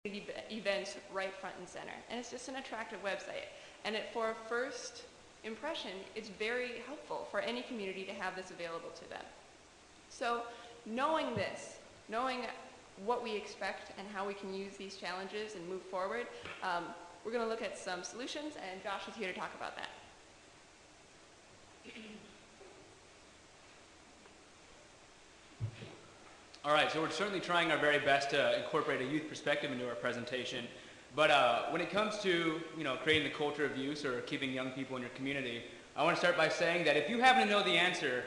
events right front and center. And it's just an attractive website. And for a first impression, it's very helpful for any community to have this available to them. So knowing this, knowing what we expect and how we can use these challenges and move forward, we're going to look at some solutions, and Josh is here to talk about that. All right, so we're certainly trying our very best to incorporate a youth perspective into our presentation. But when it comes to creating the culture of use or keeping young people in your community, I want to start by saying that if you happen to know the answer,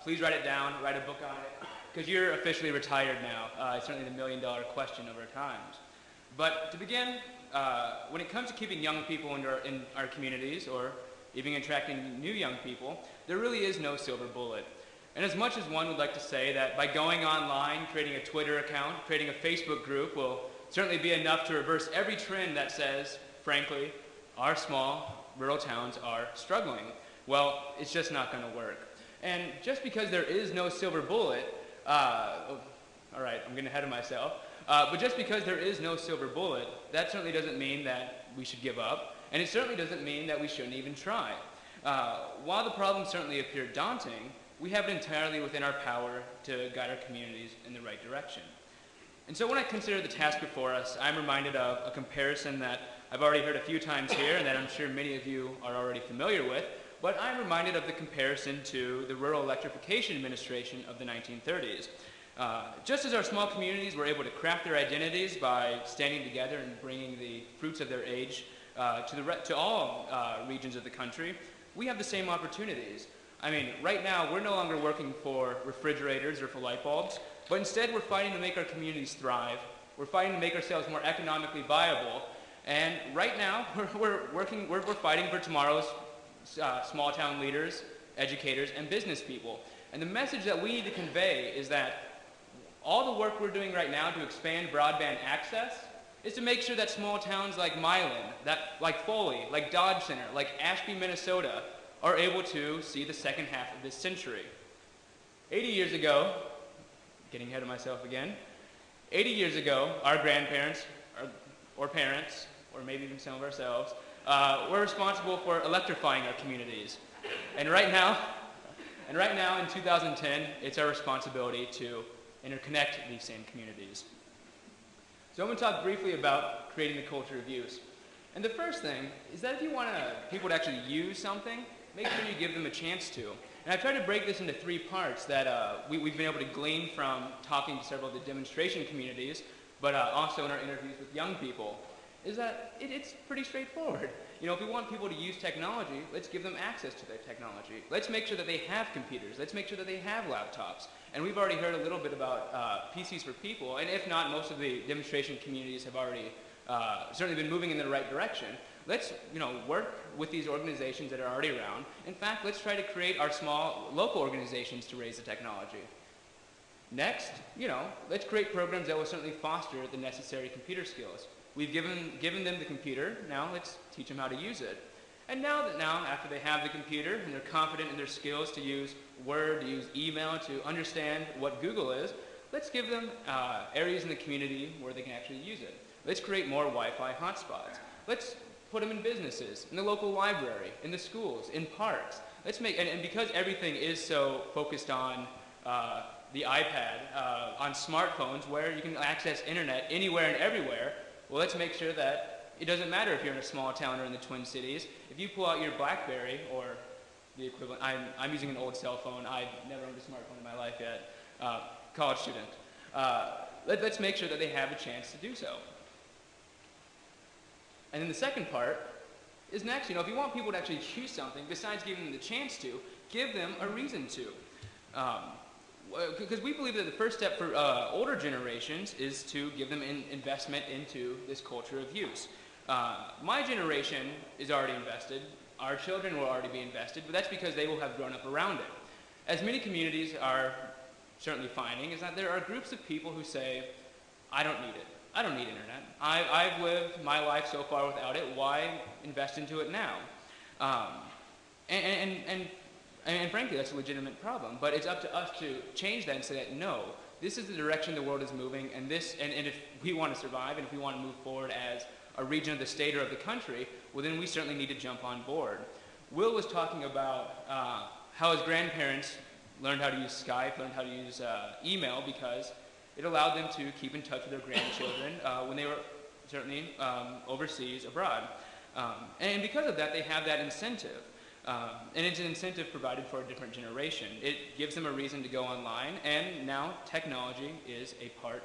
please write it down, write a book on it, because you're officially retired now. It's certainly the million-dollar question of our times. But to begin, when it comes to keeping young people in our communities or even attracting new young people, there really is no silver bullet. And as much as one would like to say that by going online, creating a Twitter account, creating a Facebook group will certainly be enough to reverse every trend that says, frankly, our small rural towns are struggling, well, it's just not going to work. And just because there is no silver bullet, all right, I'm getting ahead of myself, but just because there is no silver bullet, that certainly doesn't mean that we should give up, and it certainly doesn't mean that we shouldn't even try. While the problems certainly appear daunting, we have it entirely within our power to guide our communities in the right direction. And so when I consider the task before us, I'm reminded of a comparison that I've already heard a few times here and that I'm sure many of you are already familiar with, but I'm reminded of the comparison to the Rural Electrification Administration of the 1930s. Just as our small communities were able to craft their identities by standing together and bringing the fruits of their age to all regions of the country, we have the same opportunities. I mean, right now, we're no longer working for refrigerators or for light bulbs, but instead we're fighting to make our communities thrive. We're fighting to make ourselves more economically viable. And right now, we're fighting for tomorrow's small town leaders, educators, and business people. And the message that we need to convey is that all the work we're doing right now to expand broadband access is to make sure that small towns like Milan, like Foley, like Dodge Center, like Ashby, Minnesota, are able to see the second half of this century. 80 years ago, getting ahead of myself again, 80 years ago, our grandparents, or parents, or maybe even some of ourselves, were responsible for electrifying our communities. And right now, in 2010, it's our responsibility to interconnect these same communities. So I'm going to talk briefly about creating the culture of use. And the first thing is that if you want people to actually use something, make sure you give them a chance to. And I've tried to break this into three parts that we've been able to glean from talking to several of the demonstration communities, but also in our interviews with young people, is that it's pretty straightforward. If we want people to use technology, let's give them access to their technology. Let's make sure that they have computers. Let's make sure that they have laptops. And we've already heard a little bit about PCs for People, and if not, most of the demonstration communities have already certainly been moving in the right direction. Let's work with these organizations that are already around. In fact, let's try to create our small local organizations to raise the technology. Next, let's create programs that will certainly foster the necessary computer skills. We've given them the computer, now let's teach them how to use it. And now after they have the computer and they're confident in their skills to use Word, to use email, to understand what Google is, let's give them areas in the community where they can actually use it. Let's create more Wi-Fi hotspots. Let's put them in businesses, in the local library, in the schools, in parks. Let's make, and because everything is so focused on the iPad, on smartphones where you can access internet anywhere and everywhere, well, let's make sure that it doesn't matter if you're in a small town or in the Twin Cities. If you pull out your BlackBerry or the equivalent, I'm using an old cell phone. I've never owned a smartphone in my life yet. College student. Let's make sure that they have a chance to do so. And then the second part is next, if you want people to actually choose something, besides giving them the chance to, give them a reason to. Because we believe that the first step for older generations is to give them an investment into this culture of use. My generation is already invested. Our children will already be invested, but that's because they will have grown up around it. As many communities are certainly finding, is that there are groups of people who say, I don't need it. I don't need internet. I've lived my life so far without it. Why invest into it now? And frankly, that's a legitimate problem. But it's up to us to change that and say that, no, this is the direction the world is moving, and if we want to survive and if we want to move forward as a region of the state or of the country, well then we certainly need to jump on board. Will was talking about how his grandparents learned how to use Skype, learned how to use email, because it allowed them to keep in touch with their grandchildren when they were certainly overseas, abroad. And because of that, they have that incentive. And it's an incentive provided for a different generation. It gives them a reason to go online, and now technology is a part